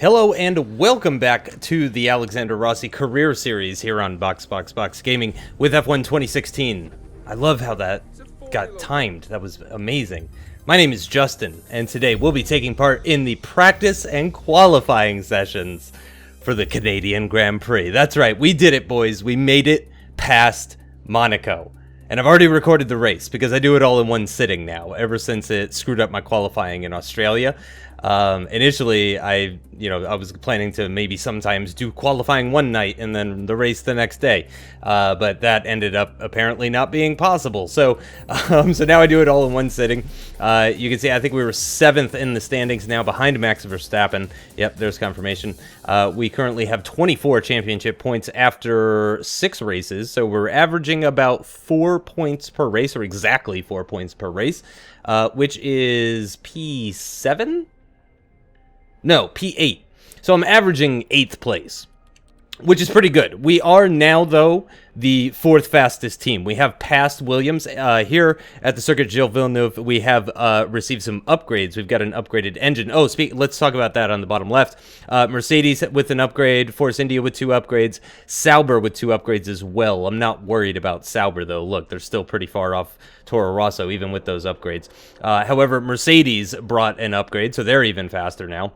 Hello and welcome back to the Alexander Rossi Career Series here on Box Gaming with F1 2016. I love how that got timed. That was amazing. My name is Justin, and today we'll be taking part in the practice and qualifying sessions for the Canadian Grand Prix. That's right, we did it, boys. We made it past Monaco. And I've already recorded the race because I do it all in one sitting now, ever since it screwed up my qualifying in Australia. Initially, I was planning to maybe sometimes do qualifying one night and then the race the next day. But that ended up apparently not being possible. So now I do it all in one sitting. You can see, I think we were 7th in the standings now behind Max Verstappen. Yep, there's confirmation. We currently have 24 championship points after 6 races. So we're averaging about 4 points per race, or exactly 4 points per race, which is P7? No, P8. So I'm averaging 8th place, which is pretty good. We are now, though, the 4th fastest team. We have passed Williams. Here at the Circuit Gilles Villeneuve, we have received some upgrades. We've got an upgraded engine. Oh, let's talk about that on the bottom left. Mercedes with an upgrade, Force India with 2 upgrades, Sauber with 2 upgrades as well. I'm not worried about Sauber, though. Look, they're still pretty far off Toro Rosso, even with those upgrades. However, Mercedes brought an upgrade, so they're even faster now.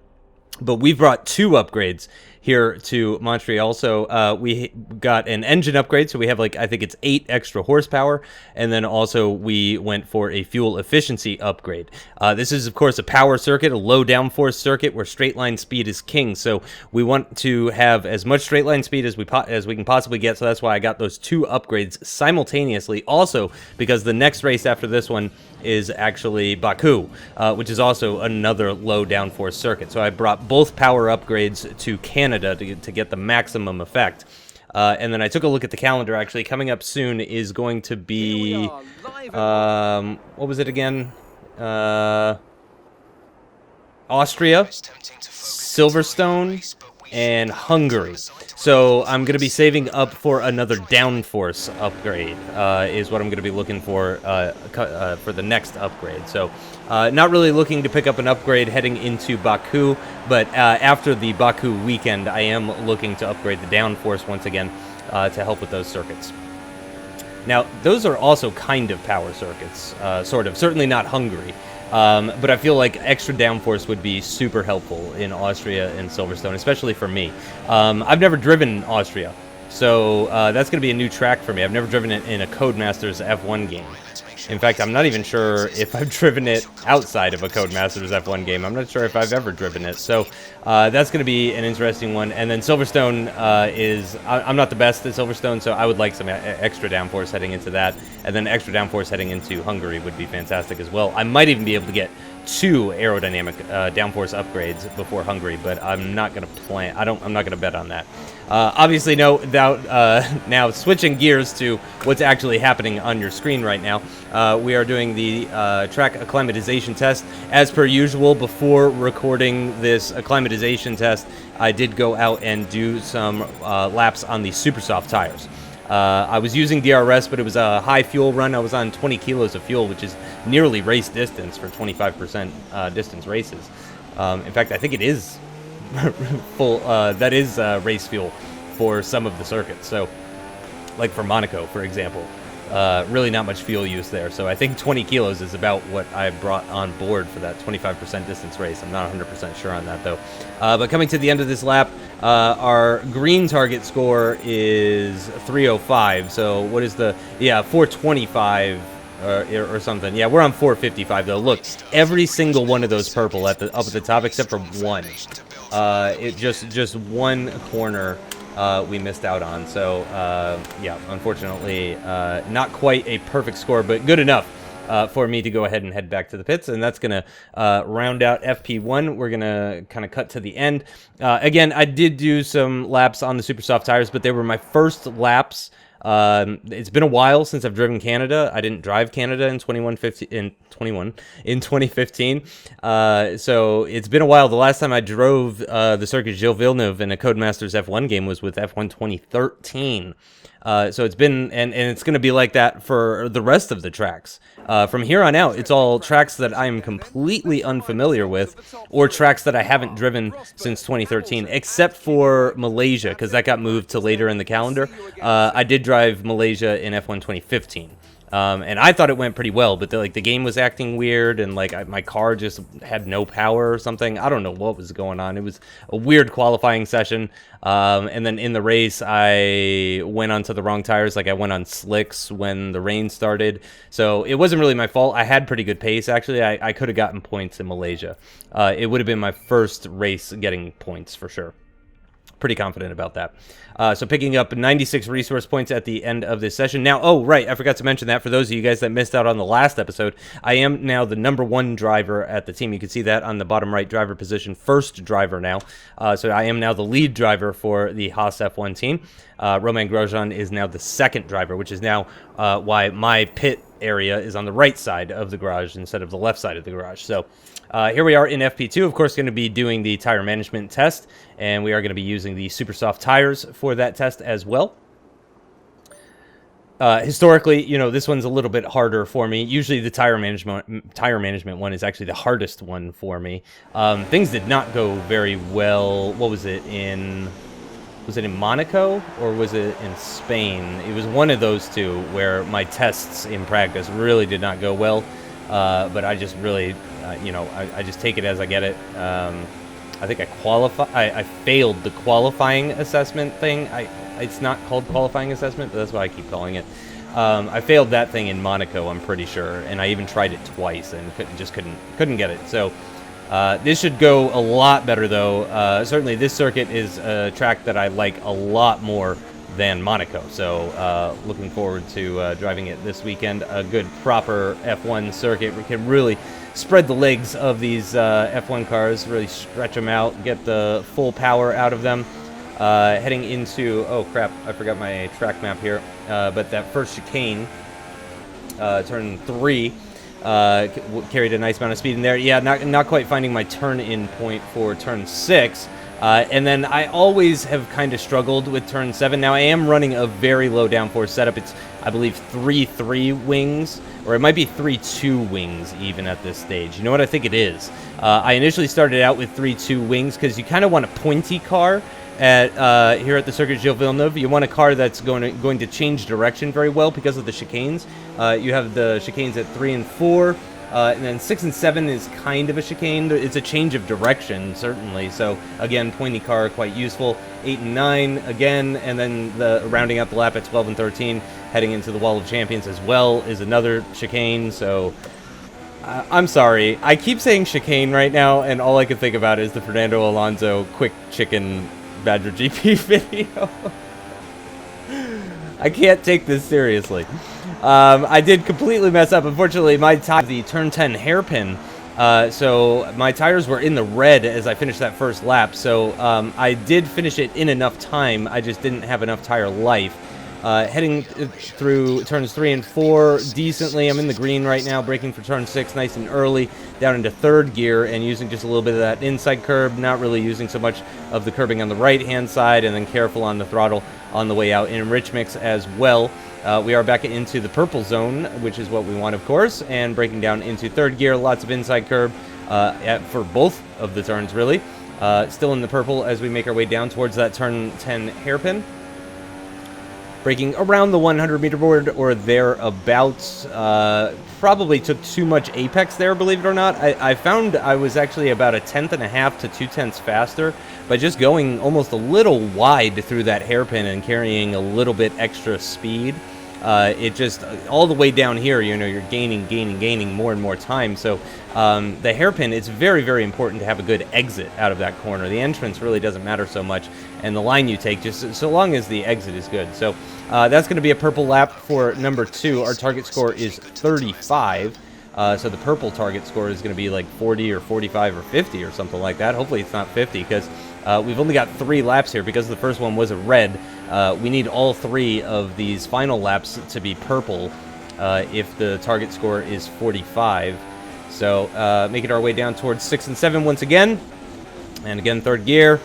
But we've brought 2 upgrades here to Montreal. So we got an engine upgrade. So we have, I think it's 8 extra horsepower. And then also we went for a fuel efficiency upgrade. This is, of course, a power circuit, a low downforce circuit where straight line speed is king. So we want to have as much straight line speed as we can possibly get. So that's why I got those 2 upgrades simultaneously. Also, because the next race after this one is actually Baku, which is also another low downforce circuit. So I brought both power upgrades to Canada to get the maximum effect. And then I took a look at the calendar. Actually, coming up soon is going to be, what was it again? Austria, Silverstone, and Hungary. So I'm going to be saving up for another downforce upgrade, is what I'm going to be looking for the next upgrade. So not really looking to pick up an upgrade heading into Baku, but after the Baku weekend, I am looking to upgrade the downforce once again to help with those circuits. Now, those are also kind of power circuits, sort of. Certainly not Hungary. But I feel like extra downforce would be super helpful in Austria and Silverstone, especially for me. I've never driven Austria, so that's going to be a new track for me. I've never driven it in a Codemasters F1 game. In fact, I'm not even sure if I've driven it outside of a Codemasters F1 game. I'm not sure if I've ever driven it. So that's going to be an interesting one. And then Silverstone I'm not the best at Silverstone, so I would like some extra downforce heading into that. And then extra downforce heading into Hungary would be fantastic as well. I might even be able to get 2 aerodynamic downforce upgrades before Hungary, but I'm not going to plan. I'm not going to bet on that. Obviously, no doubt. Now, switching gears to what's actually happening on your screen right now, we are doing the track acclimatization test. As per usual, before recording this acclimatization test, I did go out and do some laps on the super soft tires. I was using DRS, but it was a high fuel run. I was on 20 kilos of fuel, which is nearly race distance for 25% distance races. In fact, I think it is full. That is race fuel for some of the circuits. So, like for Monaco, for example, really not much fuel use there. So I think 20 kilos is about what I brought on board for that 25% distance race. I'm not 100% sure on that, though. But coming to the end of this lap, our green target score is 305. So what is 425 or something. Yeah, we're on 455, though. Look, every single one of those purple up at the top except for one. It just one corner we missed out on. So, yeah, unfortunately, not quite a perfect score, but good enough for me to go ahead and head back to the pits. And that's going to round out FP1. We're going to kind of cut to the end. Again, I did do some laps on the super soft tires, but they were my first laps. It's been a while since I've driven Canada. I didn't drive Canada in 2015. So it's been a while. The last time I drove the Circuit Gilles Villeneuve in a Codemasters F1 game was with F1 2013. So it's been, and it's going to be like that for the rest of the tracks. From here on out, it's all tracks that I'm completely unfamiliar with, or tracks that I haven't driven since 2013, except for Malaysia, because that got moved to later in the calendar. I did drive Malaysia in F1 2015. And I thought it went pretty well, but the game was acting weird, and my car just had no power or something. I don't know what was going on. It was a weird qualifying session. And then in the race, I went onto the wrong tires. I went on slicks when the rain started. So it wasn't really my fault. I had pretty good pace, actually. I could have gotten points in Malaysia. It would have been my first race getting points for sure. Pretty confident about that. So picking up 96 resource points at the end of this session. Now, oh, right, I forgot to mention that for those of you guys that missed out on the last episode, I am now the #1 driver at the team. You can see that on the bottom right driver position, first driver now. So I am now the lead driver for the Haas F1 team. Romain Grosjean is now the second driver, which is now why my pit area is on the right side of the garage instead of the left side of the garage. So here we are in FP2, of course, going to be doing the tire management test, and we are going to be using the super soft tires for that test as well. Historically, this one's a little bit harder for me. Usually the tire management one is actually the hardest one for me. Things did not go very well. What was it in Monaco or was it in Spain? It was one of those two where my tests in practice really did not go well. But I just really, I just take it as I get it. I think I failed the qualifying assessment thing. It's not called qualifying assessment, but that's what I keep calling it. I failed that thing in Monaco, I'm pretty sure, and I even tried it twice and couldn't get it. So this should go a lot better, though. Certainly, this circuit is a track that I like a lot more than Monaco. So looking forward to driving it this weekend. A good proper F1 circuit. We can really spread the legs of these F1 cars, really stretch them out, get the full power out of them. Heading into, oh crap, I forgot my track map here, but that first chicane, turn 3, carried a nice amount of speed in there. Yeah, not quite finding my turn-in point for turn 6. And then I always have kind of struggled with turn 7. Now, I am running a very low downforce setup. It's, I believe, 3-3 wings, or it might be 3-2 wings even at this stage. You know what I think it is? I initially started out with 3-2 wings because you kind of want a pointy car at here at the Circuit Gilles Villeneuve. You want a car that's going to change direction very well because of the chicanes. You have the chicanes at 3 and 4. And then 6 and 7 is kind of a chicane. It's a change of direction, certainly. So, again, pointy car, quite useful. 8 and 9, again. And then rounding out the lap at 12 and 13, heading into the Wall of Champions as well, is another chicane. So, I'm sorry. I keep saying chicane right now, and all I can think about is the Fernando Alonso Quick Chicken Badger GP video. I can't take this seriously. I did completely mess up. Unfortunately, my the turn 10 hairpin, so my tires were in the red as I finished that first lap. So I did finish it in enough time. I just didn't have enough tire life. Heading through turns 3 and 4 decently. I'm in the green right now, braking for turn 6 nice and early, down into 3rd gear and using just a little bit of that inside curb, not really using so much of the curbing on the right-hand side, and then careful on the throttle on the way out in rich mix as well. We are back into the purple zone, which is what we want, of course, and braking down into 3rd gear, lots of inside curb for both of the turns, really. Still in the purple as we make our way down towards that turn 10 hairpin. Braking around the 100-meter board or thereabouts. Probably took too much apex there, believe it or not. I found I was actually about 1/10.5 to 2/10 faster by just going almost a little wide through that hairpin and carrying a little bit extra speed. It just, all the way down here, you're gaining more and more time. So the hairpin, it's very, very important to have a good exit out of that corner. The entrance really doesn't matter so much, and the line you take, just so long as the exit is good. So that's going to be a purple lap for number 2. Our target score is 35. So the purple target score is going to be like 40 or 45 or 50 or something like that. Hopefully it's not 50, because we've only got 3 laps here because the first one was a red. We need all 3 of these final laps to be purple if the target score is 45. So making our way down towards 6 and 7 once again. And again, 3rd gear.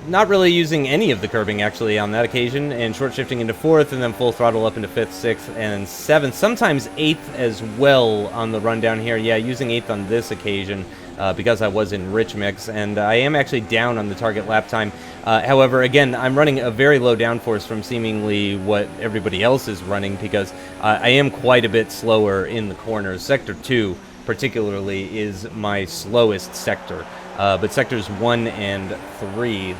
not really using any of the curbing actually on that occasion, and short shifting into 4th, and then full throttle up into 5th, 6th, and 7th. Sometimes 8th as well on the run down here. Yeah, using 8th on this occasion because I was in rich mix, and I am actually down on the target lap time. However, again, I'm running a very low downforce from seemingly what everybody else is running because I am quite a bit slower in the corners. Sector 2 particularly is my slowest sector. But sectors 1 and 3,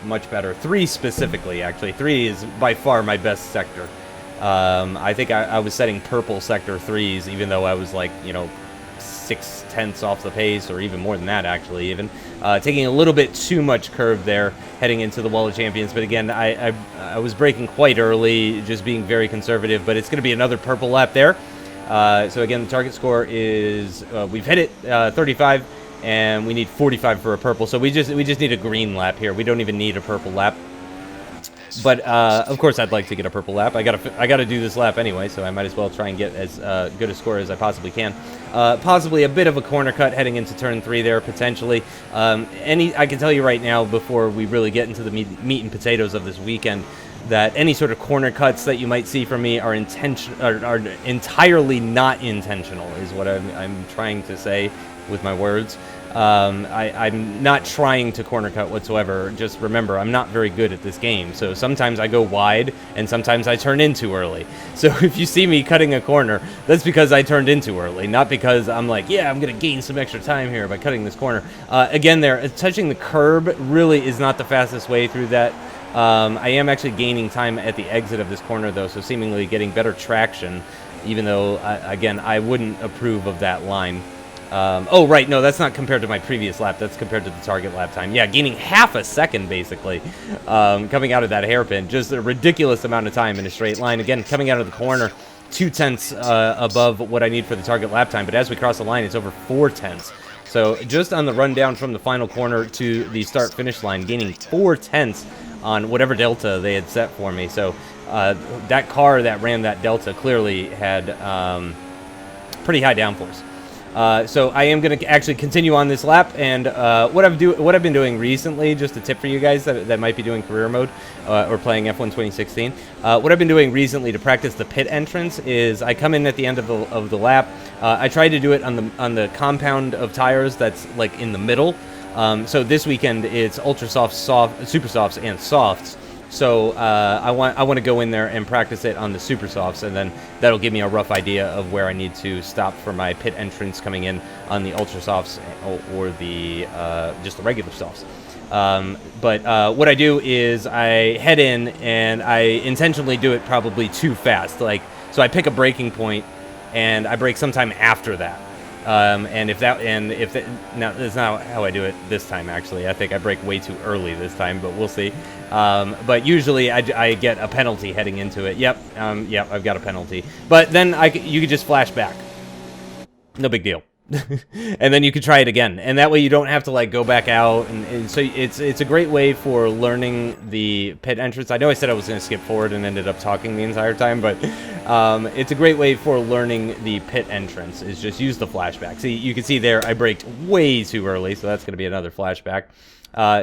much better. 3 specifically, actually. 3 is by far my best sector. I think I was setting purple sector 3s, even though I was like, 6/10 off the pace, or even more than that, actually, even. Taking a little bit too much curve there, heading into the Wall of Champions. But again, I was braking quite early, just being very conservative. But it's going to be another purple lap there. So again, the target score is, we've hit it, 35. And we need 45 for a purple, so we just need a green lap here. We don't even need a purple lap. But of course, I'd like to get a purple lap. I gotta do this lap anyway, so I might as well try and get as good a score as I possibly can. Possibly a bit of a corner cut heading into turn 3 there, potentially. I can tell you right now, before we really get into the meat and potatoes of this weekend, that any sort of corner cuts that you might see from me are entirely not intentional, is what I'm trying to say with my words. I'm not trying to corner cut whatsoever. Just remember, I'm not very good at this game. So sometimes I go wide, and sometimes I turn in too early. So if you see me cutting a corner, that's because I turned in too early, not because I'm like, yeah, I'm going to gain some extra time here by cutting this corner. Again, touching the curb really is not the fastest way through that. I am actually gaining time at the exit of this corner, though, so seemingly getting better traction, even though, again, I wouldn't approve of that line. Oh, right, no, that's not compared to my previous lap. That's compared to the target lap time. Yeah, gaining half a second, basically, coming out of that hairpin. Just a ridiculous amount of time in a straight line. Again, coming out of the corner, 2/10 above what I need for the target lap time. But as we cross the line, it's over 4/10. So just on the run down from the final corner to the start-finish line, gaining 4/10 on whatever delta they had set for me. So that car that ran that delta clearly had pretty high downforce. So I am going to actually continue on this lap, and what I've been doing recently, just a tip for you guys that might be doing career mode or playing F1 2016. What I've been doing recently to practice the pit entrance is I come in at the end of the lap. I try to do it on the compound of tires that's like in the middle. So this weekend it's ultra softs, super softs, and softs. So I want to go in there and practice it on the super softs, and then that'll give me a rough idea of where I need to stop for my pit entrance coming in on the ultra softs or the just the regular softs. But what I do is I head in and I intentionally do it probably too fast. So I pick a braking point and I brake sometime after that. Now that's not how I do it this time. Actually, I think I brake way too early this time, but we'll see. But usually I get a penalty heading into it. Yep, I've got a penalty. But then you could just flash back. No big deal. And then you could try it again, and that way you don't have to like go back out, and so it's a great way for learning the pit entrance. I know I said I was going to skip forward and ended up talking the entire time, but it's a great way for learning the pit entrance, is just use the flashback. See, you can see there I braked way too early, so that's going to be another flashback.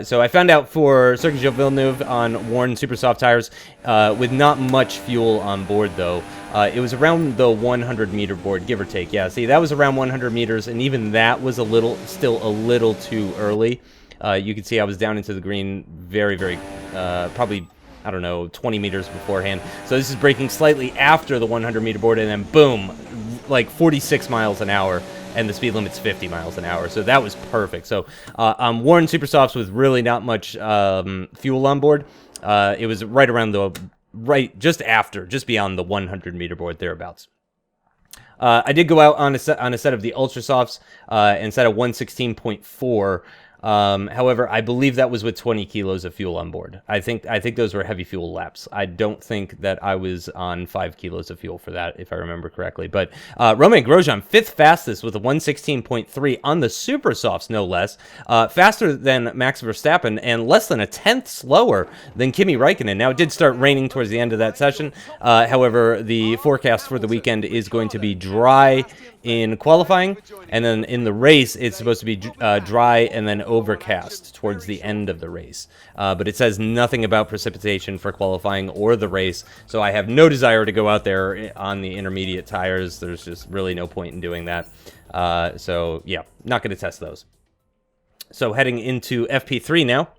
So I found out for Circuit Gilles Villeneuve on worn super soft tires with not much fuel on board, though. It was around the 100-meter board, give or take. Yeah, see, that was around 100 meters, and even that was still a little too early. You can see I was down into the green very, very, probably, I don't know, 20 meters beforehand. So this is braking slightly after the 100-meter board, and then boom, like 46 miles an hour. And the speed limit's 50 miles an hour, so that was perfect. So I'm worn super softs with really not much fuel on board. It was right around just beyond the 100-meter board, thereabouts. I did go out on a set of the ultra softs and set a 116.4. However, I believe that was with 20 kilos of fuel on board. I think those were heavy fuel laps. I don't think that I was on 5 kilos of fuel for that, if I remember correctly. But Romain Grosjean, 5th fastest with a 116.3 on the super softs, no less. Faster than Max Verstappen and less than a 10th slower than Kimi Räikkönen. Now, it did start raining towards the end of that session. However, the forecast for the weekend is going to be dry in qualifying, and then in the race, it's supposed to be dry and then overcast towards the end of the race. But it says nothing about precipitation for qualifying or the race, so I have no desire to go out there on the intermediate tires. There's just really no point in doing that. So, yeah, not going to test those. So, heading into FP3 now.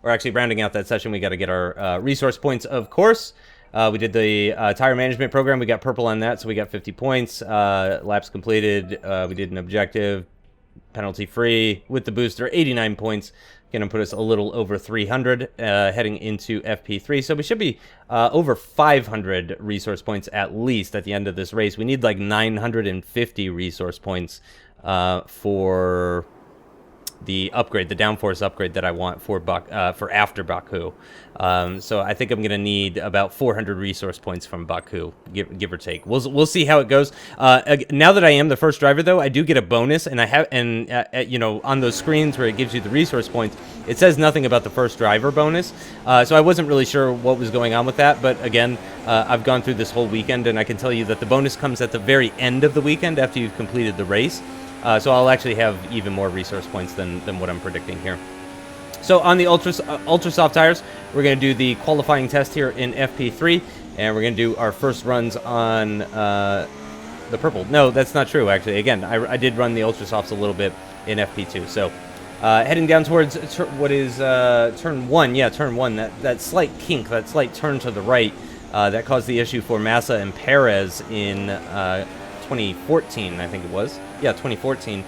We're actually rounding out that session. We got to get our resource points, of course. We did the tire management program. We got purple on that, so we got 50 points. Laps completed. We did an objective, penalty-free with the booster, 89 points. Going to put us a little over 300 heading into FP3. So we should be over 500 resource points at least at the end of this race. We need like 950 resource points for the upgrade, the downforce upgrade that I want for after Baku. So I think I'm going to need about 400 resource points from Baku, give or take. We'll see how it goes. Now that I am the first driver, though, I do get a bonus, and I have you know, on those screens where it gives you the resource points, it says nothing about the first driver bonus. So I wasn't really sure what was going on with that, but again, I've gone through this whole weekend, and I can tell you that the bonus comes at the very end of the weekend after you've completed the race. So I'll actually have even more resource points than what I'm predicting here. So on the Ultra Soft tires, we're going to do the qualifying test here in FP3, and we're going to do our first runs on the purple. No, that's not true, actually. Again, I did run the Ultra Softs a little bit in FP2. So heading down towards what is turn 1. Yeah, turn 1. That slight kink, that slight turn to the right, that caused the issue for Massa and Perez in 2014, I think it was. Yeah, 2014.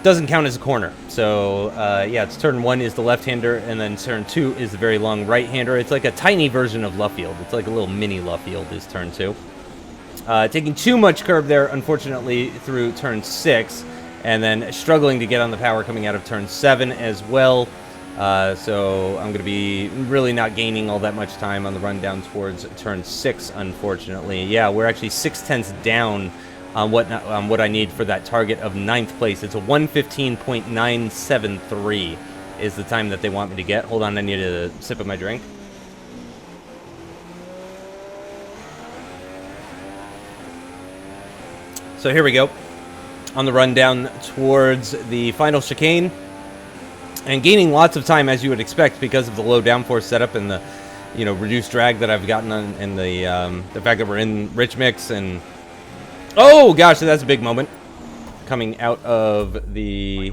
Doesn't count as a corner. So, yeah, it's turn 1 is the left-hander, and then turn 2 is the very long right-hander. It's like a tiny version of Luffield. It's like a little mini Luffield is turn 2. Taking too much curb there, unfortunately, through turn 6, and then struggling to get on the power coming out of turn 7 as well. So I'm going to be really not gaining all that much time on the run down towards turn 6, unfortunately. Yeah, we're actually 6/10 down on what I need for that target of 9th place. It's a 1:15.973 is the time that they want me to get. Hold on, I need a sip of my drink. So here we go on the run down towards the final chicane. And gaining lots of time, as you would expect, because of the low downforce setup and the, you know, reduced drag that I've gotten on, and the fact that we're in rich mix. And oh gosh, that's a big moment coming out of the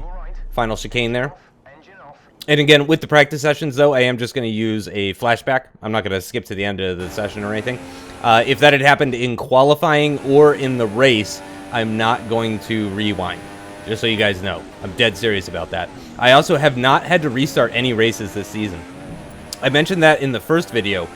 final chicane there. And again, with the practice sessions, though, I am just going to use a flashback. I'm not going to skip to the end of the session or anything. If that had happened in qualifying or in the race, I'm not going to rewind. Just so you guys know, I'm dead serious about that. I also have not had to restart any races this season. I mentioned that in the first video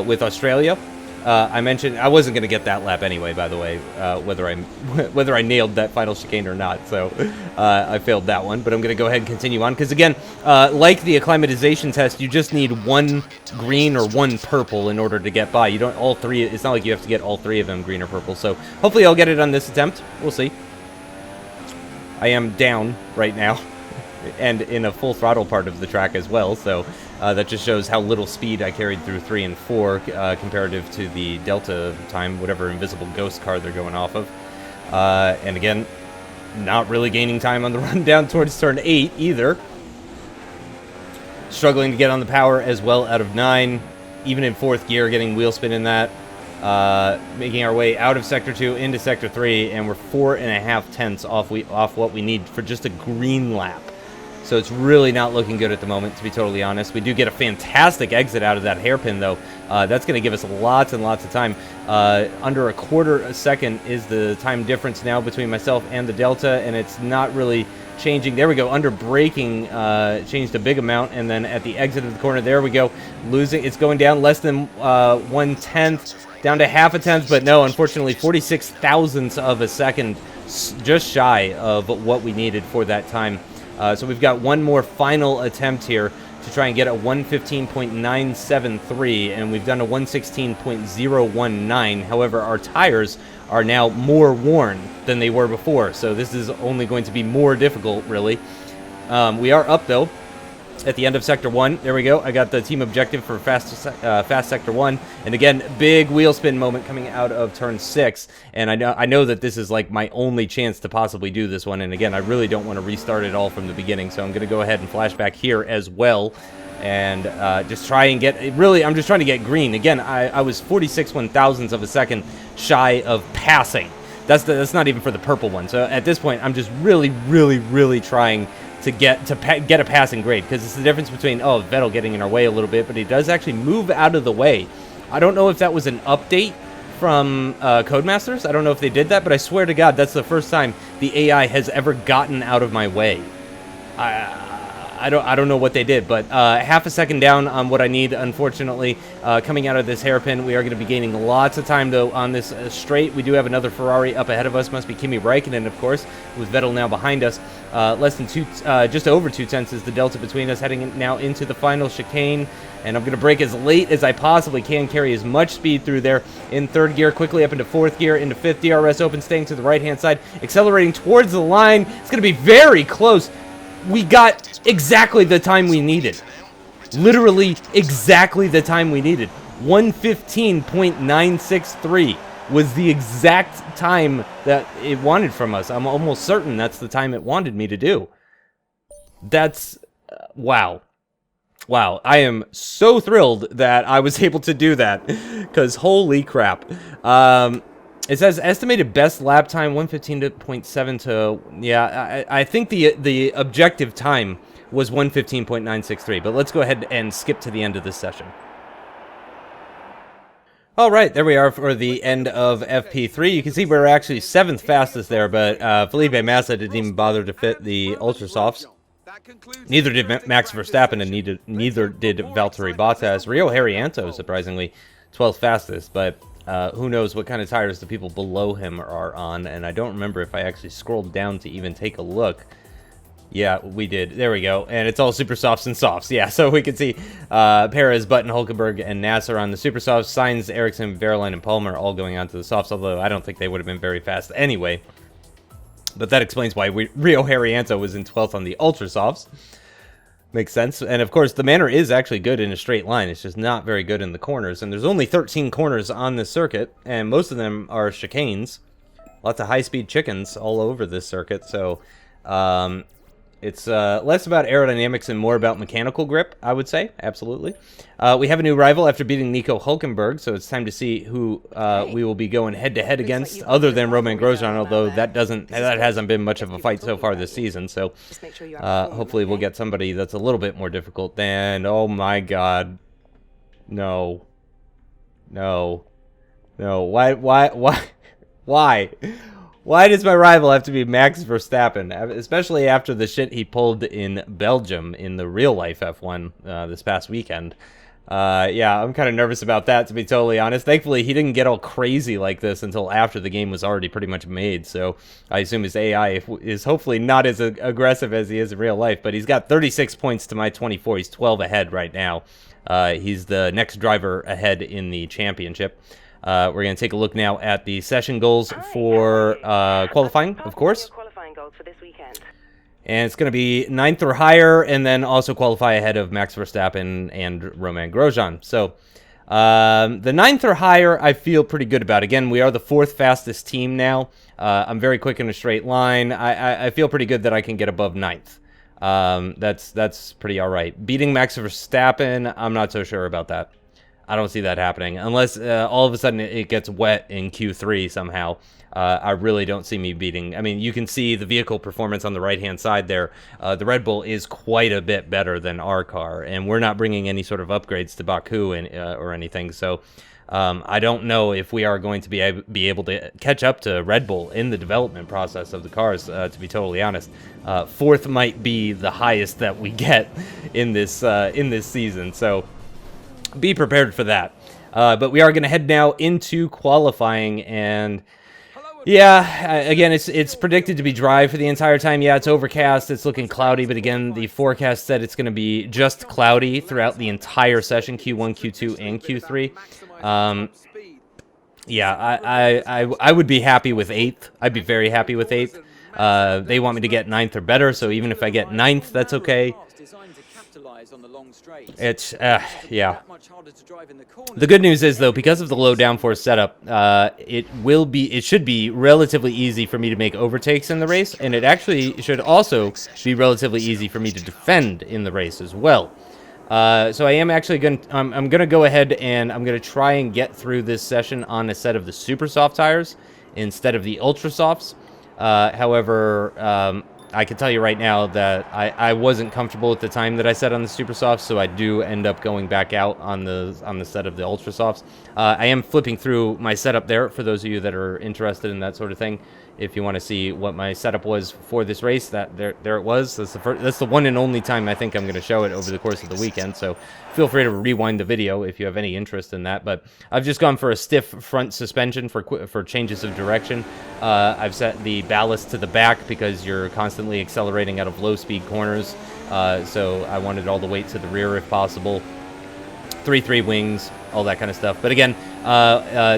with Australia. I mentioned I wasn't going to get that lap anyway, by the way, whether I nailed that final chicane or not. So I failed that one, but I'm going to go ahead and continue on. Because again, like the acclimatization test, you just need one green or one purple in order to get by. You don't all three. It's not like you have to get all three of them green or purple. So hopefully I'll get it on this attempt. We'll see. I am down right now, and in a full throttle part of the track as well, so that just shows how little speed I carried through 3 and 4 comparative to the Delta time, whatever invisible ghost car they're going off of. And again, not really gaining time on the run down towards turn 8 either. Struggling to get on the power as well out of 9, even in 4th gear, getting wheel spin in that. Making our way out of Sector 2 into Sector 3, and we're 4.5 tenths off what we need for just a green lap. So it's really not looking good at the moment, to be totally honest. We do get a fantastic exit out of that hairpin, though. That's going to give us lots and lots of time. Under a quarter a second is the time difference now between myself and the Delta, and it's not really changing. There we go. Under braking, changed a big amount, and then at the exit of the corner, there we go. Losing. It's going down less than 1/10. Down to half a tenth, but no, unfortunately, 46 thousandths of a second, just shy of what we needed for that time. So we've got one more final attempt here to try and get a 1:15.973, and we've done a 1:16.019. However, our tires are now more worn than they were before, so this is only going to be more difficult, really. We are up, though. at the end of Sector 1. There we go. I got the team objective for fast Sector 1. And again, big wheel spin moment coming out of turn 6. And I know that this is like my only chance to possibly do this one. And again, I really don't want to restart it all from the beginning. So I'm going to go ahead and flash back here as well. And just try and get, really, I'm just trying to get green. Again, I was 46 1,000ths of a second shy of passing. That's not even for the purple one. So at this point, I'm just really trying to get a passing grade, because it's the difference between, oh, Vettel getting in our way a little bit, but he does actually move out of the way. I don't know if that was an update from Codemasters. I don't know if they did that, but I swear to God, that's the first time the AI has ever gotten out of my way. I don't know what they did, but half a second down on what I need, unfortunately. Coming out of this hairpin, we are going to be gaining lots of time, though, on this straight. We do have another Ferrari up ahead of us. Must be Kimi Räikkönen, of course, with Vettel now behind us. Less than just over 2/10 is the delta between us, heading now into the final chicane. And I'm going to brake as late as I possibly can, carry as much speed through there in third gear, quickly up into fourth gear, into fifth, DRS open, staying to the right-hand side, accelerating towards the line. It's going to be very close. We got exactly the time we needed. Literally exactly the time we needed. 1:15.963 was the exact time that it wanted from us. I'm almost certain that's the time it wanted me to do. That's... wow. Wow, I am so thrilled that I was able to do that, because holy crap. It says estimated best lap time 1:15.7 to, yeah, I think the objective time was 1:15.963, but let's go ahead and skip to the end of this session. All right, there we are for the end of FP3. You can see we're actually 7th fastest there, but Felipe Massa didn't even bother to fit the Ultra Softs. Neither did Max Verstappen, and neither did Valtteri Bottas. Rio Haryanto, surprisingly, 12th fastest, but who knows what kind of tires the people below him are on, and I don't remember if I actually scrolled down to even take a look. Yeah, we did. There we go. And it's all super softs and softs. Yeah, so we can see Perez, Button, Hulkenberg, and Nasser on the super softs. Sainz, Ericsson, Verline, and Palmer all going on to the softs, although I don't think they would have been very fast anyway. But that explains why Rio Haryanto was in 12th on the ultra softs. Makes sense. And of course, the Manor is actually good in a straight line. It's just not very good in the corners. And there's only 13 corners on this circuit, and most of them are chicanes. Lots of high-speed chickens all over this circuit. So it's less about aerodynamics and more about mechanical grip, I would say. Absolutely. We have a new rival after beating Nico Hulkenberg, so it's time to see who we will be going head-to-head against, other than Romain Grosjean, although that hasn't been much of a fight so far this season. So hopefully we'll get somebody that's a little bit more difficult than... oh my god. No. No. No. Why? Why does my rival have to be Max Verstappen, especially after the shit he pulled in Belgium in the real-life F1 this past weekend? Yeah, I'm kind of nervous about that, to be totally honest. Thankfully, he didn't get all crazy like this until after the game was already pretty much made, so I assume his AI is hopefully not as aggressive as he is in real life, but he's got 36 points to my 24. He's 12 ahead right now. He's the next driver ahead in the championship. We're going to take a look now at the session goals for qualifying, of course. And it's going to be 9th or higher, and then also qualify ahead of Max Verstappen and Romain Grosjean. So the 9th or higher, I feel pretty good about. Again, we are the 4th fastest team now. I'm very quick in a straight line. I feel pretty good that I can get above 9th. That's pretty all right. Beating Max Verstappen, I'm not so sure about that. I don't see that happening unless all of a sudden it gets wet in Q3 somehow. I really don't see me beating. I mean, you can see the vehicle performance on the right-hand side there. The Red Bull is quite a bit better than our car, and we're not bringing any sort of upgrades to Baku or anything. So I don't know if we are going to be able to catch up to Red Bull in the development process of the cars, to be totally honest. 4th might be the highest that we get in this season. So be prepared for that. But we are going to head now into qualifying, and yeah, again, it's predicted to be dry for the entire time. Yeah, it's overcast, it's looking cloudy, but again, the forecast said it's going to be just cloudy throughout the entire session, Q1, Q2, and Q3. Yeah, I would be happy with 8th. I'd be very happy with 8th. They want me to get 9th or better, so even if I get 9th, that's okay. It's, yeah. The good news is, though, because of the low downforce setup, it should be relatively easy for me to make overtakes in the race, and it actually should also be relatively easy for me to defend in the race as well. So I am actually I'm gonna go ahead and I'm gonna try and get through this session on a set of the super soft tires instead of the ultra softs. However, I can tell you right now that I wasn't comfortable at the time that I set on the super softs, so I do end up going back out on the set of the ultra softs. I am flipping through my setup there for those of you that are interested in that sort of thing. If you want to see what my setup was for this race, there it was. That's the one and only time I think I'm going to show it over the course of the weekend. So feel free to rewind the video if you have any interest in that. But I've just gone for a stiff front suspension for changes of direction. I've set the ballast to the back because you're constantly accelerating out of low-speed corners. So I wanted all the weight to the rear if possible. 3-3 wings, all that kind of stuff. But again,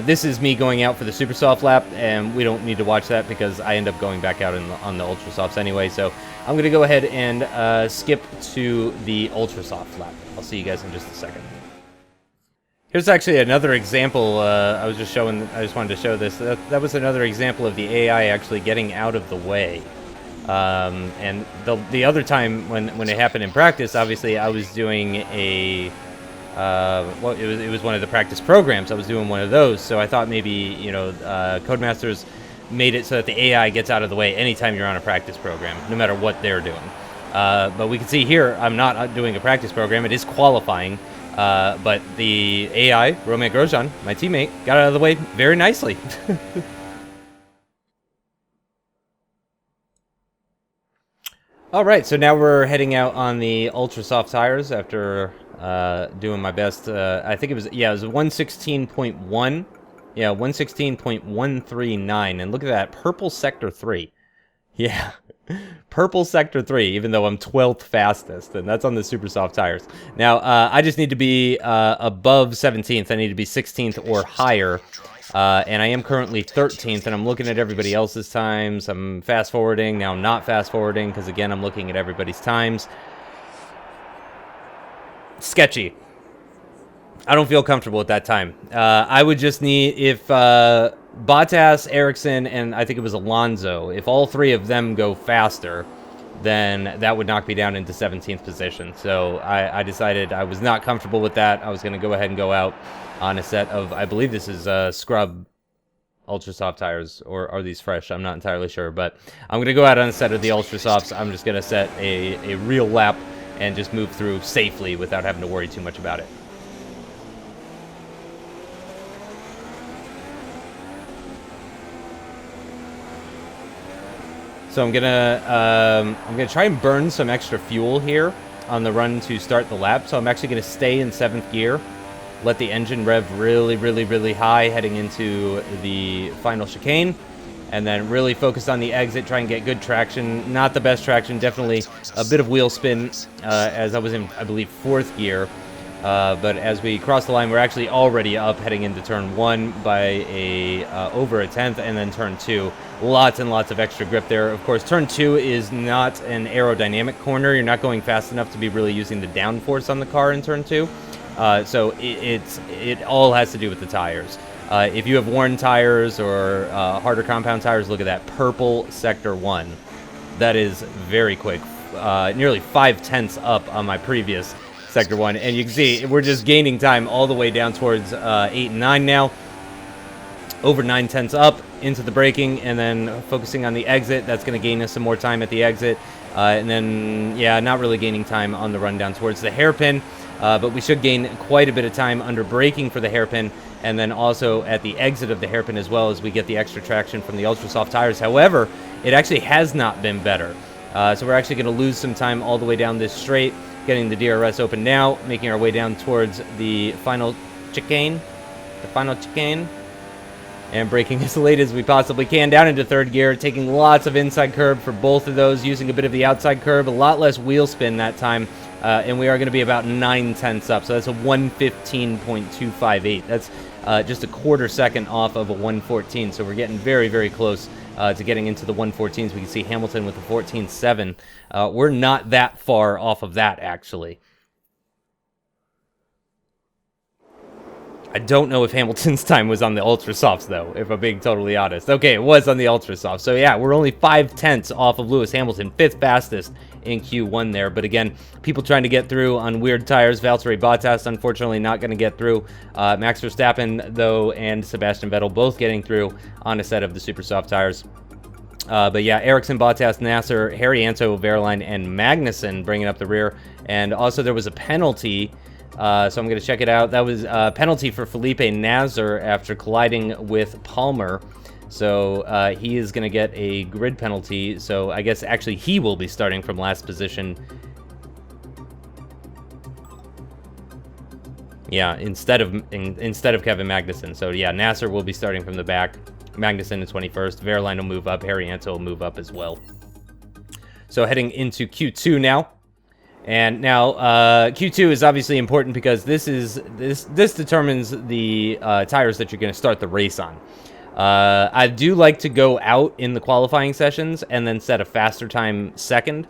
this is me going out for the super soft lap, and we don't need to watch that because I end up going back out on the ultra softs anyway. So I'm going to go ahead and skip to the ultra soft lap. I'll see you guys in just a second. Here's actually another example. I just wanted to show this. That was another example of the AI actually getting out of the way. And the other time when it happened in practice, obviously I was doing a well, it was one of the practice programs. I was doing one of those, so I thought maybe, you know, Codemasters made it so that the AI gets out of the way anytime you're on a practice program, no matter what they're doing. But we can see here, I'm not doing a practice program. It is qualifying, but the AI, Romain Grosjean, my teammate, got out of the way very nicely. All right, so now we're heading out on the ultra soft tires after doing my best. I think it was 116.1. Yeah, 116.139. And look at that, purple sector 3. Yeah, purple sector 3, even though I'm 12th fastest, and that's on the super soft tires. Now, I just need to be above 17th. I need to be 16th or higher. And I am currently 13th, and I'm looking at everybody else's times. I'm fast-forwarding. Now I'm not fast-forwarding, because, again, I'm looking at everybody's times. Sketchy. I don't feel comfortable at that time. I would just need, if Bottas, Ericsson, and I think it was Alonso, if all three of them go faster, then that would knock me down into 17th position. So I decided I was not comfortable with that. I was going to go ahead and go out on a set of, I believe this is Scrub Ultra Soft tires, or are these fresh? I'm not entirely sure, but I'm going to go out on a set of the Ultra Softs. I'm just going to set a real lap and just move through safely without having to worry too much about it. So I'm gonna try and burn some extra fuel here on the run to start the lap. So I'm actually gonna stay in 7th gear, let the engine rev really, really, really high heading into the final chicane, and then really focus on the exit, try and get good traction. Not the best traction, definitely a bit of wheel spin as I was in, I believe, 4th gear. But as we cross the line, we're actually already up heading into turn 1 by over a 10th, and then turn 2. Lots and lots of extra grip there. Of course, turn 2 is not an aerodynamic corner. You're not going fast enough to be really using the downforce on the car in turn 2. So it all has to do with the tires. If you have worn tires or harder compound tires, look at that purple sector 1. That is very quick. Nearly 5/10 up on my previous sector 1, and you can see we're just gaining time all the way down towards 8 and 9 now. Over 9/10 up into the braking, and then focusing on the exit. That's going to gain us some more time at the exit, and then yeah, not really gaining time on the run down towards the hairpin, but we should gain quite a bit of time under braking for the hairpin, and then also at the exit of the hairpin as well, as we get the extra traction from the ultra soft tires. However, it actually has not been better, so we're actually going to lose some time all the way down this straight. Getting the DRS open now, making our way down towards the final chicane. And braking as late as we possibly can down into 3rd gear, taking lots of inside curb for both of those, using a bit of the outside curb, a lot less wheel spin that time, and we are going to be about 9/10 up, so that's a 115.258. That's just a quarter second off of a 114, so we're getting very, very close to getting into the 114s. We can see Hamilton with the 14.7. We're not that far off of that, actually. I don't know if Hamilton's time was on the Ultra Softs, though, if I'm being totally honest. Okay, it was on the Ultra Softs. So, yeah, we're only 5/10 off of Lewis Hamilton, 5th fastest in Q1 there. But, again, people trying to get through on weird tires. Valtteri Bottas, unfortunately, not going to get through. Max Verstappen, though, and Sebastian Vettel both getting through on a set of the super soft tires. But, yeah, Ericsson, Bottas, Nasser, Harry Anto, Wehrlein, and Magnussen bringing up the rear. And also there was a penalty. So I'm going to check it out. That was a penalty for Felipe Nasr after colliding with Palmer. So he is going to get a grid penalty. So I guess actually he will be starting from last position. Yeah, instead of Kevin Magnussen. So yeah, Nasr will be starting from the back. Magnussen in 21st. Wehrlein will move up. Harry Anto will move up as well. So heading into Q2 now. And now, Q2 is obviously important because this determines the tires that you're going to start the race on. I do like to go out in the qualifying sessions and then set a faster time second.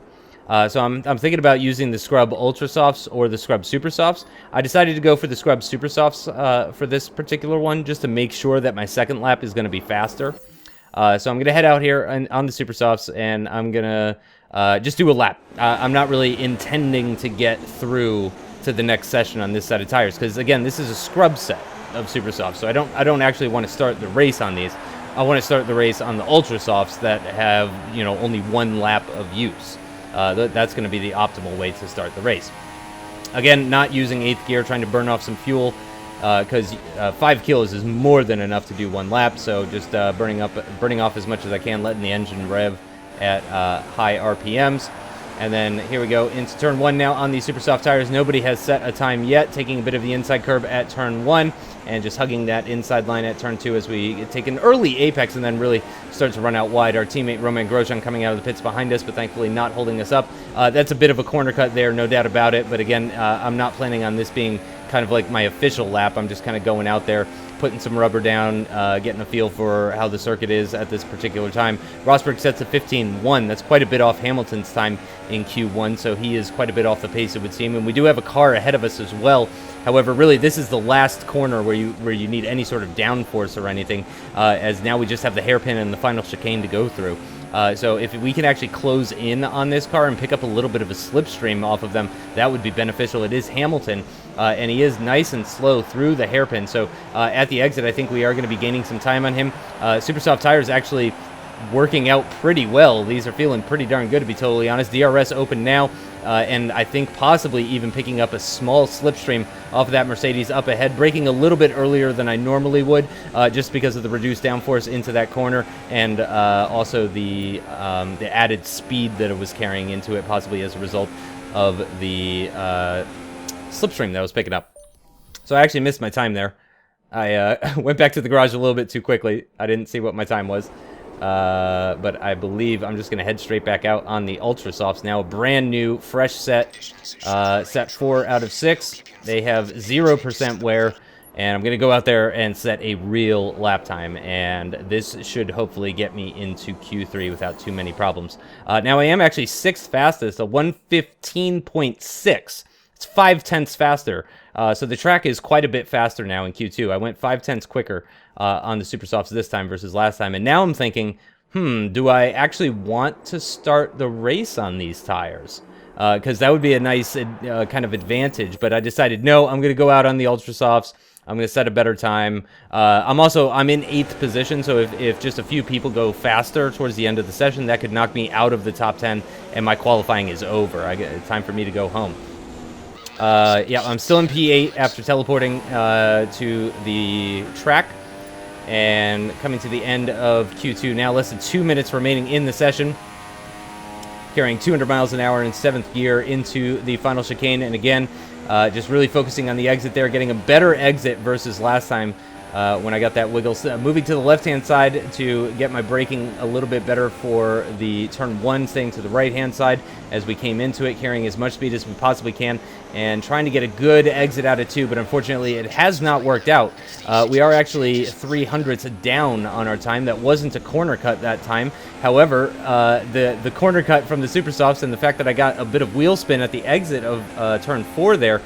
So I'm thinking about using the Scrub Ultra Softs or the Scrub Super Softs. I decided to go for the Scrub Super Softs for this particular one just to make sure that my second lap is going to be faster. So I'm going to head out here on the Super Softs and I'm going to just do a lap. I'm not really intending to get through to the next session on this set of tires because, again, this is a scrub set of Super Softs, so I don't actually want to start the race on these. I want to start the race on the Ultra Softs that have, you know, only one lap of use. That's going to be the optimal way to start the race. Again, not using 8th gear, trying to burn off some fuel because 5 kilos is more than enough to do one lap, so just burning off as much as I can, letting the engine rev at high RPMs. And then here we go into turn 1 now on these super soft tires. Nobody has set a time yet, taking a bit of the inside curve at turn 1 and just hugging that inside line at turn 2 as we take an early apex and then really start to run out wide. Our teammate Romain Grosjean coming out of the pits behind us, but thankfully not holding us up. That's a bit of a corner cut there, no doubt about it, but again, I'm not planning on this being kind of like my official lap. I'm just kind of going out there, putting some rubber down, getting a feel for how the circuit is at this particular time. Rosberg sets a 15.1. That's quite a bit off Hamilton's time in Q1, so he is quite a bit off the pace, it would seem. And we do have a car ahead of us as well. However, really, this is the last corner where you need any sort of downforce or anything, as now we just have the hairpin and the final chicane to go through. So if we can actually close in on this car and pick up a little bit of a slipstream off of them, that would be beneficial. It is Hamilton, and he is nice and slow through the hairpin. So at the exit, I think we are going to be gaining some time on him. Super soft tires actually working out pretty well. These are feeling pretty darn good, to be totally honest. DRS open now, and I think possibly even picking up a small slipstream off of that Mercedes up ahead, braking a little bit earlier than I normally would, just because of the reduced downforce into that corner, and also the added speed that it was carrying into it, possibly as a result of the slipstream that I was picking up. So I actually missed my time there. I went back to the garage a little bit too quickly. I didn't see what my time was. But I believe I'm just going to head straight back out on the Ultra Softs now. A brand new, fresh set. Set 4 out of 6. They have 0% wear. And I'm going to go out there and set a real lap time. And this should hopefully get me into Q3 without too many problems. Now I am actually 6th fastest, a 1:15.6. It's 5/10 faster. So the track is quite a bit faster now in Q2. I went 5/10 quicker on the Super Softs this time versus last time. And now I'm thinking, do I actually want to start the race on these tires? Because that would be a nice kind of advantage. But I decided, no, I'm going to go out on the Ultra Softs. I'm going to set a better time. I'm in 8th position, so if just a few people go faster towards the end of the session, that could knock me out of the top 10, and my qualifying is over. It's time for me to go home. Yeah, I'm still in P8 after teleporting to the track and coming to the end of Q2 now. Less than 2 minutes remaining in the session. Carrying 200 miles an hour in 7th gear into the final chicane. And again, just really focusing on the exit there, getting a better exit versus last time. when I got that wiggle. Moving to the left-hand side to get my braking a little bit better for the turn 1, staying to the right-hand side as we came into it, carrying as much speed as we possibly can, and trying to get a good exit out of 2, but unfortunately it has not worked out. We are actually 300ths down on our time. That wasn't a corner cut that time. However, the corner cut from the Super Softs and the fact that I got a bit of wheel spin at the exit of turn 4 there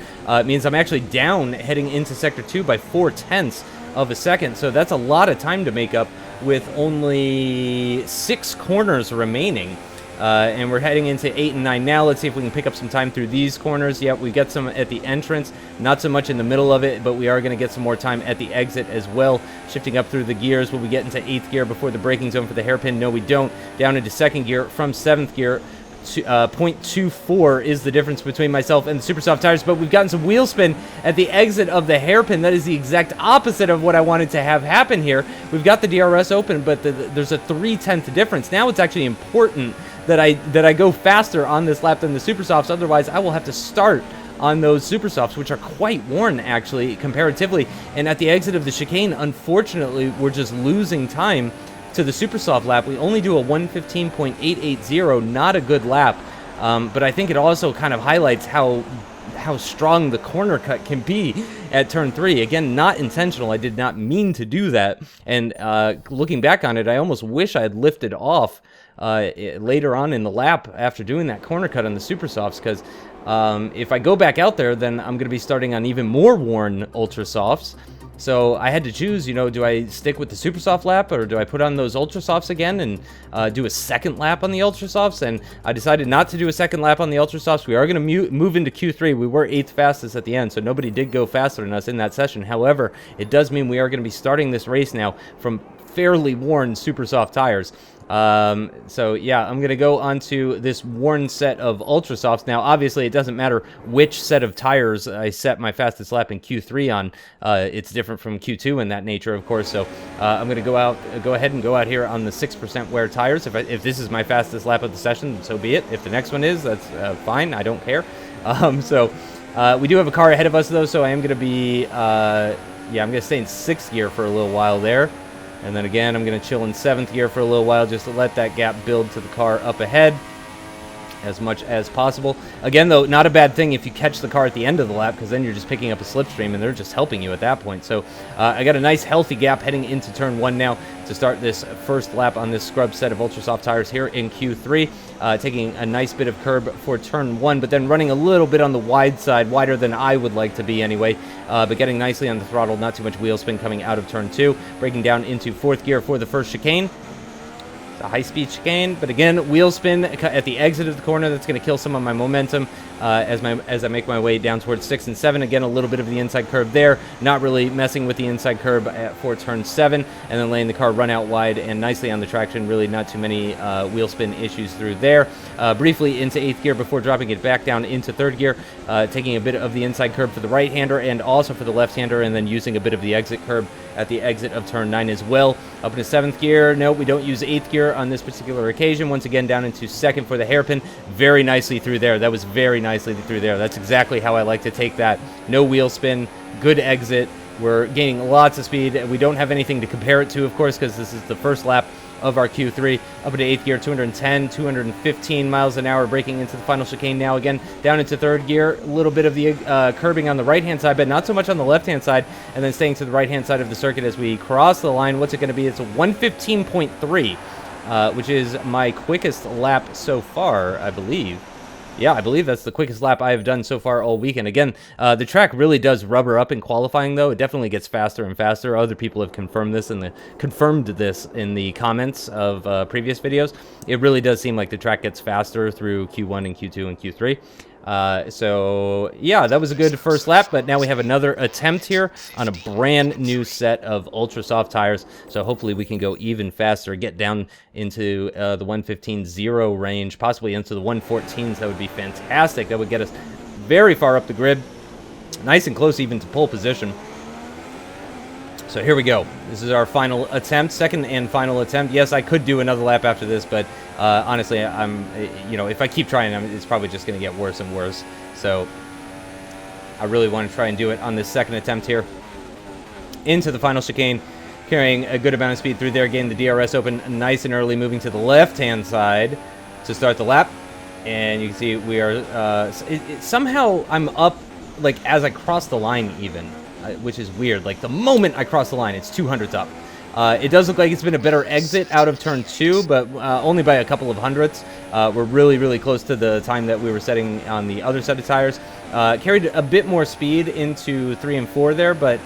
means I'm actually down heading into Sector 2 by 4/10 of a second. So that's a lot of time to make up with only 6 corners remaining. And we're heading into 8 and 9 now. Let's see if we can pick up some time through these corners. Yep, we get some at the entrance, not so much in the middle of it, but we are going to get some more time at the exit as well. Shifting up through the gears. Will we get into 8th gear before the braking zone for the hairpin? No, we don't. Down into 2nd gear from 7th gear. 0.24 is the difference between myself and the Super Soft tires, but we've gotten some wheel spin at the exit of the hairpin. That is the exact opposite of what I wanted to have happen here. We've got the DRS open, but there's a 3/10 difference. Now it's actually important that I go faster on this lap than the Super Softs, otherwise I will have to start on those Super Softs, which are quite worn actually comparatively. And at the exit of the chicane, unfortunately, we're just losing time to the Super Soft lap. We only do a 1:15.880, not a good lap, but I think it also kind of highlights how strong the corner cut can be at turn 3. Again, not intentional. I did not mean to do that, and looking back on it, I almost wish I had lifted off later on in the lap after doing that corner cut on the Super Softs, because if I go back out there, then I'm going to be starting on even more worn Ultra Softs. So I had to choose, you know, do I stick with the Super Soft lap, or do I put on those Ultra Softs again and do a second lap on the Ultra Softs? And I decided not to do a second lap on the Ultra Softs. We are going to move into Q3. We were 8th fastest at the end, so nobody did go faster than us in that session. However, it does mean we are going to be starting this race now from fairly worn Super Soft tires. So yeah, I'm going to go onto this worn set of Ultra Softs. Now, obviously, it doesn't matter which set of tires I set my fastest lap in Q3 on. It's different from Q2 in that nature, of course. So I'm going to go ahead and go out here on the 6% wear tires. If this is my fastest lap of the session, so be it. If the next one is, that's fine. I don't care. We do have a car ahead of us, though, so I am going to be, yeah, I'm going to stay in 6th gear for a little while there. And then again, I'm going to chill in 7th gear for a little while just to let that gap build to the car up ahead as much as possible. Again, though, not a bad thing if you catch the car at the end of the lap, because then you're just picking up a slipstream and they're just helping you at that point. So I got a nice healthy gap heading into turn 1 now to start this first lap on this scrub set of Ultra Soft tires here in Q3. Taking a nice bit of curb for turn 1, but then running a little bit on the wide side, wider than I would like to be anyway, but getting nicely on the throttle, not too much wheel spin coming out of turn 2, breaking down into 4th gear for the first chicane. It's a high-speed chicane, but again, wheel spin at the exit of the corner. That's going to kill some of my momentum as I make my way down towards 6 and 7. Again, a little bit of the inside curve there, not really messing with the inside curve for turn 7, and then letting the car run out wide and nicely on the traction. Really not too many wheel spin issues through there. Briefly into 8th gear before dropping it back down into 3rd gear, taking a bit of the inside curve for the right-hander and also for the left-hander, and then using a bit of the exit curve at the exit of turn 9 as well. Up into 7th gear. No, we don't use 8th gear on this particular occasion. Once again, down into 2nd for the hairpin. Very nicely through there. That was very nicely through there. That's exactly how I like to take that. No wheel spin, good exit. We're gaining lots of speed. We don't have anything to compare it to, of course, because this is the first lap of our Q3. Up into 8th gear, 210, 215 miles an hour, breaking into the final chicane now. Again, down into 3rd gear, a little bit of the curbing on the right-hand side, but not so much on the left-hand side, and then staying to the right-hand side of the circuit as we cross the line. What's it going to be? It's a 1:15.3, which is my quickest lap so far, I believe. Yeah, I believe that's the quickest lap I have done so far all weekend. Again, the track really does rubber up in qualifying, though. It definitely gets faster and faster. Other people have confirmed this in the comments of previous videos. It really does seem like the track gets faster through Q1 and Q2 and Q3. So yeah, that was a good first lap, but now we have another attempt here on a brand new set of Ultra Soft tires. So hopefully we can go even faster, get down into the 1:15.0 range, possibly into the 1:14s. That would be fantastic. That would get us very far up the grid, nice and close even to pole position. So here we go. This is our final attempt, second and final attempt. Yes, I could do another lap after this, but honestly, if I keep trying, it's probably just going to get worse and worse. So I really want to try and do it on this second attempt here. into the final chicane, carrying a good amount of speed through there, getting the DRS open nice and early, moving to the left-hand side to start the lap. And you can see we are, somehow I'm up, like, as I cross the line even, which is weird. Like, the moment I cross the line, it's 200ths up. It does look like it's been a better exit out of turn 2, but only by a couple of hundredths. We're really, really close to the time that we were setting on the other set of tires. Carried a bit more speed into 3 and 4 there, but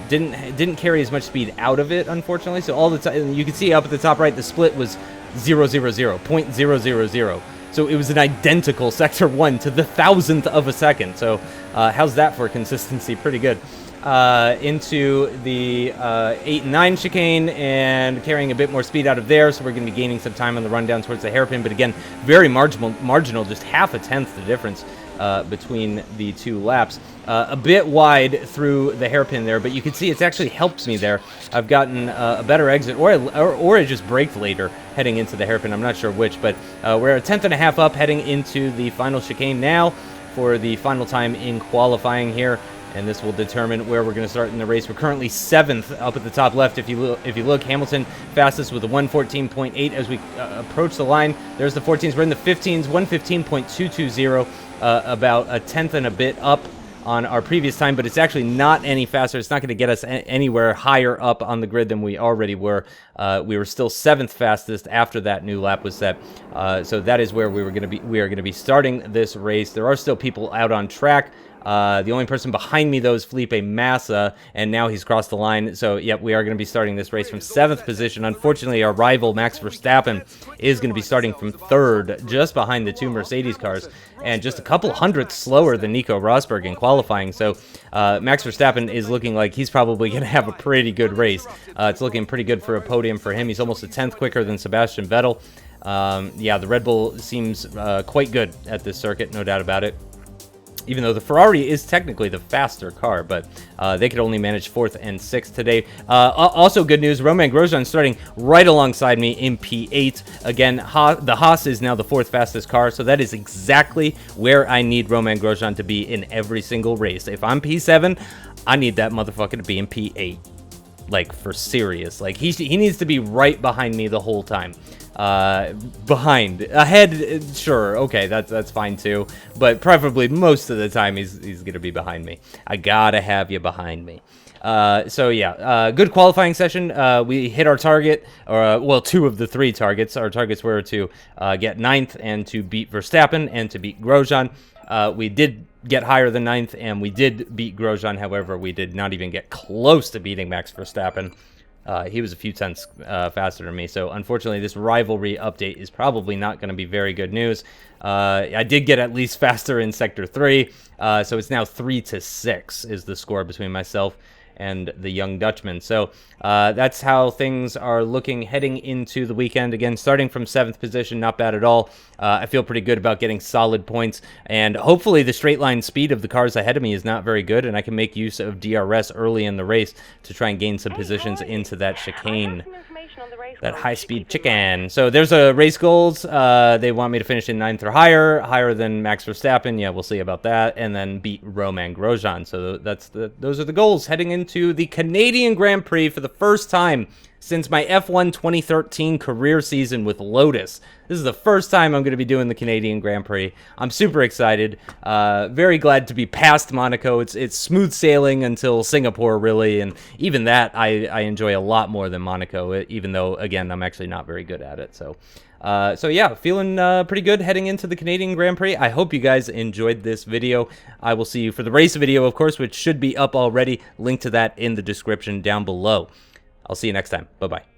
didn't carry as much speed out of it, unfortunately. So all the time, you can see up at the top right, the split was 0, 0, 0, 0.000. So it was an identical Sector 1 to the 1,000th of a second. So how's that for consistency? Pretty good. Into the 8 and 9 chicane and carrying a bit more speed out of there. So we're going to be gaining some time on the run down towards the hairpin. But again, very marginal, just half a tenth the difference between the 2 laps. A bit wide through the hairpin there, but you can see it's actually helped me there. I've gotten a better exit, or I just braked later heading into the hairpin. I'm not sure which, but we're a tenth and a half up heading into the final chicane now for the final time in qualifying here. And this will determine where we're going to start in the race. We're currently 7th up at the top left. If you look, Hamilton fastest with a 1:14.8 as we approach the line. There's the 14s. We're in the 15s, 1:15.220, about a tenth and a bit up on our previous time, but it's actually not any faster. It's not going to get us anywhere higher up on the grid than we already were. We were still 7th fastest after that new lap was set. So that is where we are going to be starting this race. There are still people out on track. The only person behind me, though, is Felipe Massa, and now he's crossed the line. So, yep, we are going to be starting this race from 7th position. Unfortunately, our rival, Max Verstappen, is going to be starting from 3rd, just behind the 2 Mercedes cars, and just a couple hundredths slower than Nico Rosberg in qualifying. So, Max Verstappen is looking like he's probably going to have a pretty good race. It's looking pretty good for a podium for him. He's almost a tenth quicker than Sebastian Vettel. Yeah, the Red Bull seems quite good at this circuit, no doubt about it. Even though the Ferrari is technically the faster car, but they could only manage 4th and 6th today. Also good news, Romain Grosjean starting right alongside me in P8. Again, the Haas is now the 4th fastest car, so that is exactly where I need Romain Grosjean to be in every single race. If I'm P7, I need that motherfucker to be in P8. Like, for serious. Like, he needs to be right behind me the whole time. Behind, ahead, sure, okay, that's fine too, but preferably most of the time he's gonna be behind me. I gotta have you behind me. So yeah, good qualifying session. We hit our target, or well, 2 of the 3 targets. Our targets were to get 9th and to beat Verstappen and to beat Grosjean. We did get higher than 9th, and we did beat Grosjean. However, we did not even get close to beating Max Verstappen. He was a few tenths faster than me, so unfortunately this rivalry update is probably not going to be very good news. I did get at least faster in Sector 3, so it's now 3-6 is the score between myself and the young Dutchman. So that's how things are looking heading into the weekend. Again, starting from 7th position, not bad at all. I feel pretty good about getting solid points, and hopefully the straight line speed of the cars ahead of me is not very good, and I can make use of DRS early in the race to try and gain some positions into that chicane. That high-speed chicane. So there's a race goals. They want me to finish in 9th or higher than Max Verstappen. Yeah, we'll see about that. And then beat Romain Grosjean. So those are the goals heading into the Canadian Grand Prix for the first time since my F1 2013 career season with Lotus. This is the first time I'm going to be doing the Canadian Grand Prix. I'm super excited. Very glad to be past Monaco. It's smooth sailing until Singapore, really, and even that I enjoy a lot more than Monaco, even though, again, I'm actually not very good at it. So yeah, feeling pretty good heading into the Canadian Grand Prix. I hope you guys enjoyed this video. I will see you for the race video, of course, which should be up already. Link to that in the description down below. I'll see you next time. Bye-bye.